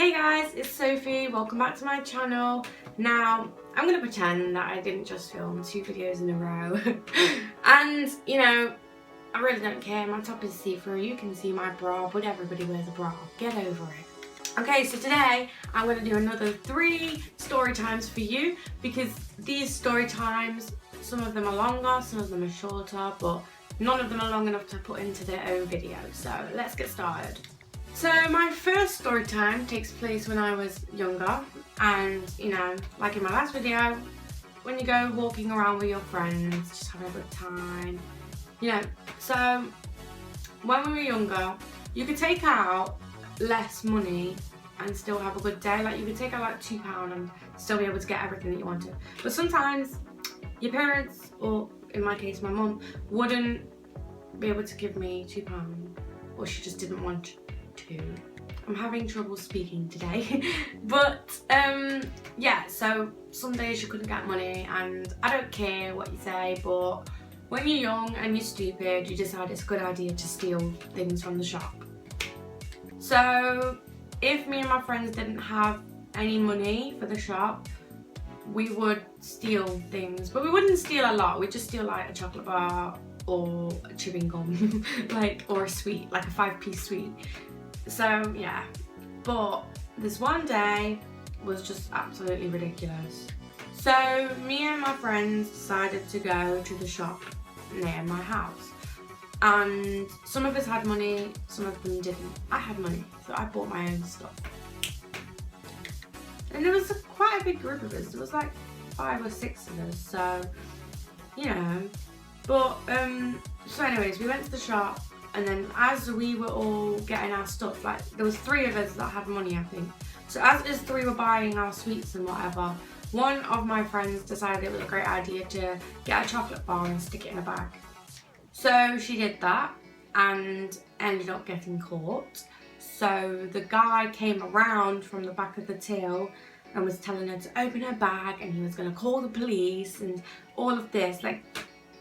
Hey guys, it's Sophie. Welcome back to my channel. Now, I'm going to pretend that I didn't just film 2 videos in a row. And, you know, I really don't care. My top is see-through. You can see my bra, but everybody wears a bra. Get over it. Okay, so today I'm going to do another 3 story times for you, because these story times, some of them are longer, some of them are shorter, but none of them are long enough to put into their own video. So let's get started. So my first story time takes place when I was younger, and you know, like in my last video, when you go walking around with your friends, just having a good time, you know. So when we were younger, you could take out less money and still have a good day. Like you could take out like £2 and still be able to get everything that you wanted. But sometimes your parents, or in my case my mum, wouldn't be able to give me £2, or she just didn't want to. I'm having trouble speaking today. But yeah, so some days you couldn't get money, and I don't care what you say, but when you're young and you're stupid, you decide it's a good idea to steal things from the shop. So if me and my friends didn't have any money for the shop, we would steal things, but we wouldn't steal a lot. We'd just steal like a chocolate bar or a chewing gum, like, or a sweet, like a 5-piece sweet. So yeah, but this one day was just absolutely ridiculous. So me and my friends decided to go to the shop near my house, and some of us had money, some of them didn't. I had money, so I bought my own stuff. And there was quite a big group of us. There was like 5 or 6 of us, so you know. But so anyways, we went to the shop. And then as we were all getting our stuff, like there was 3 of us that had money, I think. So as us 3 were buying our sweets and whatever, one of my friends decided it was a great idea to get a chocolate bar and stick it in a bag. So she did that and ended up getting caught. So the guy came around from the back of the till and was telling her to open her bag, and he was going to call the police and all of this, like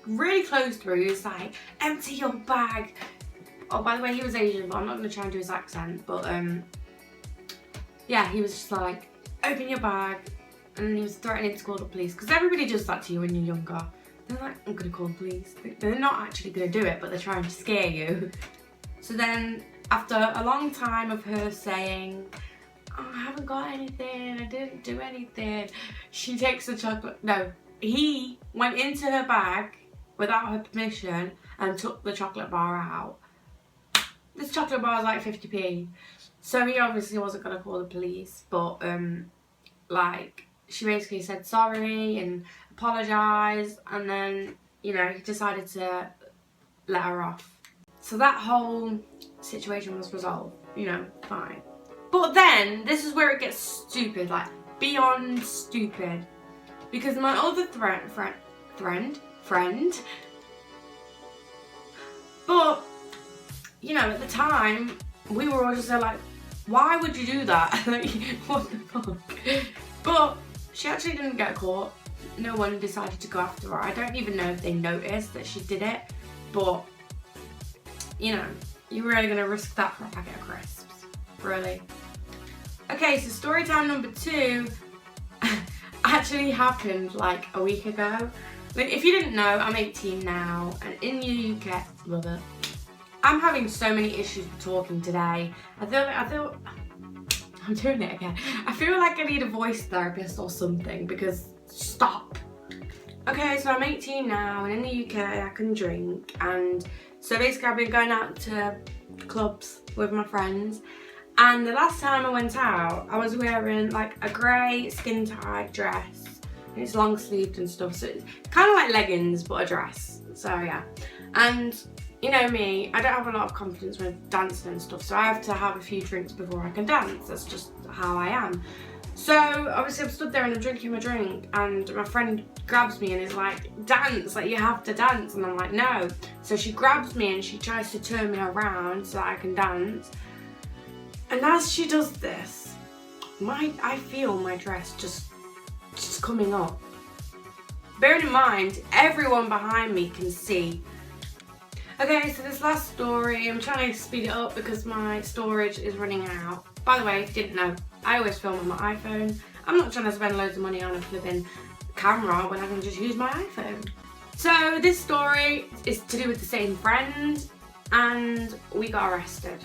really close through. He was like, empty your bag. Oh, by the way, he was Asian, but I'm not going to try and do his accent. But yeah, he was just like, open your bag. And then he was threatening to call the police, because everybody does that to you when you're younger. They're like, I'm going to call the police. They're not actually going to do it, but they're trying to scare you. So then after a long time of her saying, oh, I haven't got anything, I didn't do anything, she takes the chocolate. No, he went into her bag without her permission and took the chocolate bar out. This chocolate bar is like 50p. So he obviously wasn't going to call the police, but like she basically said sorry and apologised, and then, you know, he decided to let her off. So that whole situation was resolved, you know, fine. But then this is where it gets stupid, like beyond stupid, because my other friend, but you know, at the time we were all just there like, why would you do that? Like, what the fuck? But she actually didn't get caught. No one decided to go after her. I don't even know if they noticed that she did it, but you know, you're really gonna risk that for a packet of crisps, really? Okay, so story time number 2 actually happened like a week ago. Like, if you didn't know, I'm 18 now, and in the UK, love it. I'm having so many issues with talking today. I feel, I'm doing it again. I feel like I need a voice therapist or something, because stop. Okay, so I'm 18 now, and in the UK I can drink, and so basically I've been going out to clubs with my friends, and the last time I went out, I was wearing like a grey skin tight dress, and it's long sleeved and stuff, so it's kind of like leggings but a dress. So yeah, and you know me, I don't have a lot of confidence with dancing and stuff, so I have to have a few drinks before I can dance. That's just how I am. So obviously I'm stood there and I'm drinking my drink, and my friend grabs me and is like, dance, like you have to dance. And I'm like, no. So she grabs me and she tries to turn me around so that I can dance. And as she does this, I feel my dress just coming up. Bearing in mind, everyone behind me can see. Okay, so this last story, I'm trying to speed it up because my storage is running out. By the way, if you didn't know, I always film on my iPhone. I'm not trying to spend loads of money on a flipping camera when I can just use my iPhone. So this story is to do with the same friend, and we got arrested.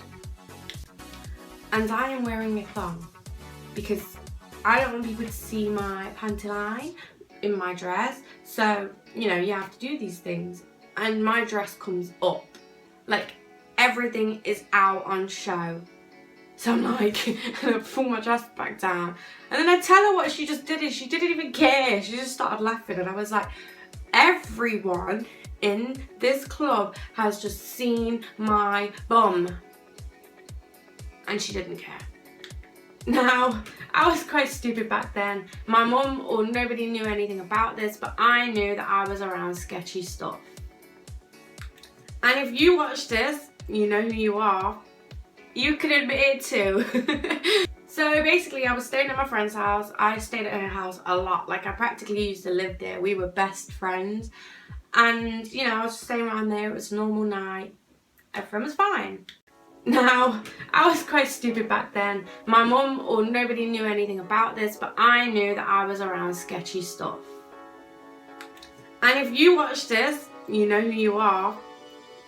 And I am wearing a thong because I don't want people to see my panty line in my dress. So, you know, you have to do these things. And my dress comes up. Like, everything is out on show. So I'm like, I pull my dress back down. And then I tell her what she just did, and she didn't even care. She just started laughing, and I was like, everyone in this club has just seen my bum. And she didn't care. Now, I was quite stupid back then. My mum or nobody knew anything about this, but I knew that I was around sketchy stuff. And if you watch this, you know who you are. You can admit it too. So basically, I was staying at my friend's house. I stayed at her house a lot. Like, I practically used to live there. We were best friends. And, you know, I was just staying around there. It was a normal night. Everything was fine. Now, I was quite stupid back then. My mum or nobody knew anything about this, but I knew that I was around sketchy stuff. And if you watch this, you know who you are.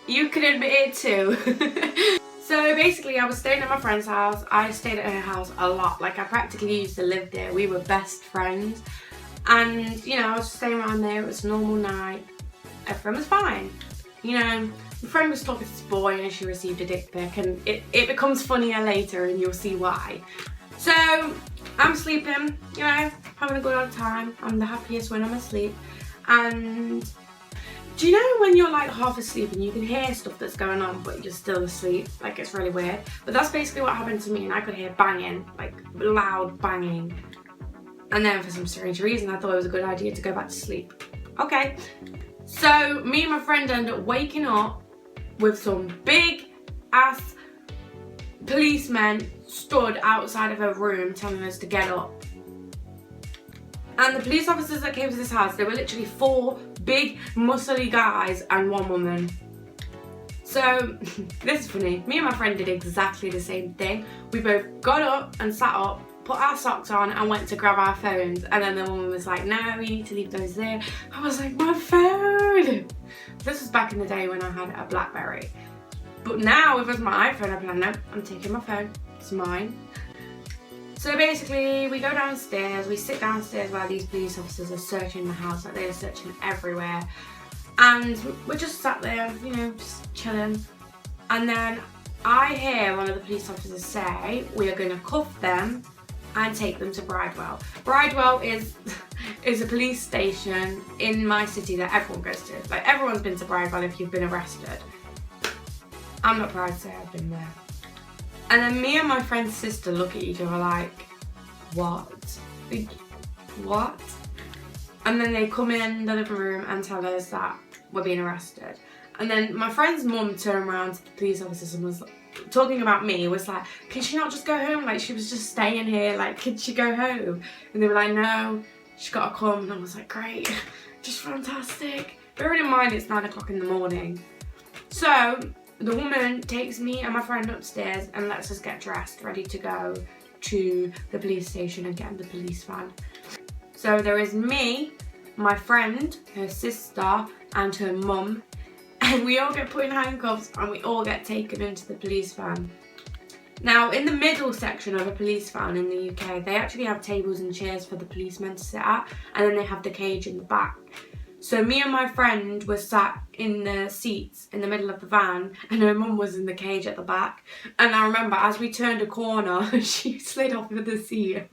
You can admit it too. So basically, I was staying at my friend's house. I stayed at her house a lot. Like, I practically used to live there. We were best friends. And, you know, I was just staying around there. It was a normal night. Everything was fine. You know, my friend was talking to this boy and she received a dick pic. And it becomes funnier later, and you'll see why. So, I'm sleeping, you know, having a good old time. I'm the happiest when I'm asleep. And do you know when you're like half asleep and you can hear stuff that's going on but you're still asleep? Like, it's really weird. But that's basically what happened to me, and I could hear banging, like loud banging. And then for some strange reason I thought it was a good idea to go back to sleep. Okay. So me and my friend ended up waking up with some big ass policemen stood outside of her room telling us to get up. And the police officers that came to this house, there were literally 4 big muscly guys and 1 woman. So this is funny. Me and my friend did exactly the same thing. We both got up and sat up, put our socks on and went to grab our phones. And then the woman was like, no, you need to leave those there. I was like, my phone! This was back in the day when I had a BlackBerry. But now, if it was my iPhone, I'd be like, no, I'm taking my phone. It's mine. So basically, we go downstairs, we sit downstairs while these police officers are searching the house, like they're searching everywhere. And we're just sat there, you know, just chilling. And then I hear one of the police officers say, we are going to cuff them and take them to Bridewell. Bridewell is a police station in my city that everyone goes to. Like, everyone's been to Bridewell if you've been arrested. I'm not proud to say I've been there. And then me and my friend's sister look at each other like, what? What? And then they come in the living room and tell us that we're being arrested. And then my friend's mum turned around to the police officers and was talking about me, was like, can she not just go home? Like, she was just staying here, like, could she go home? And they were like, no, she's got to come. And I was like, great, just fantastic. Bearing in mind it's 9 o'clock in the morning. So the woman takes me and my friend upstairs and lets us get dressed, ready to go to the police station and get in the police van. So there is me, my friend, her sister and her mum, and we all get put in handcuffs and we all get taken into the police van. Now, in the middle section of a police van in the UK, they actually have tables and chairs for the policemen to sit at, and then they have the cage in the back. So me and my friend were sat in the seats in the middle of the van, and her mum was in the cage at the back. And I remember as we turned a corner, she slid off of the seat.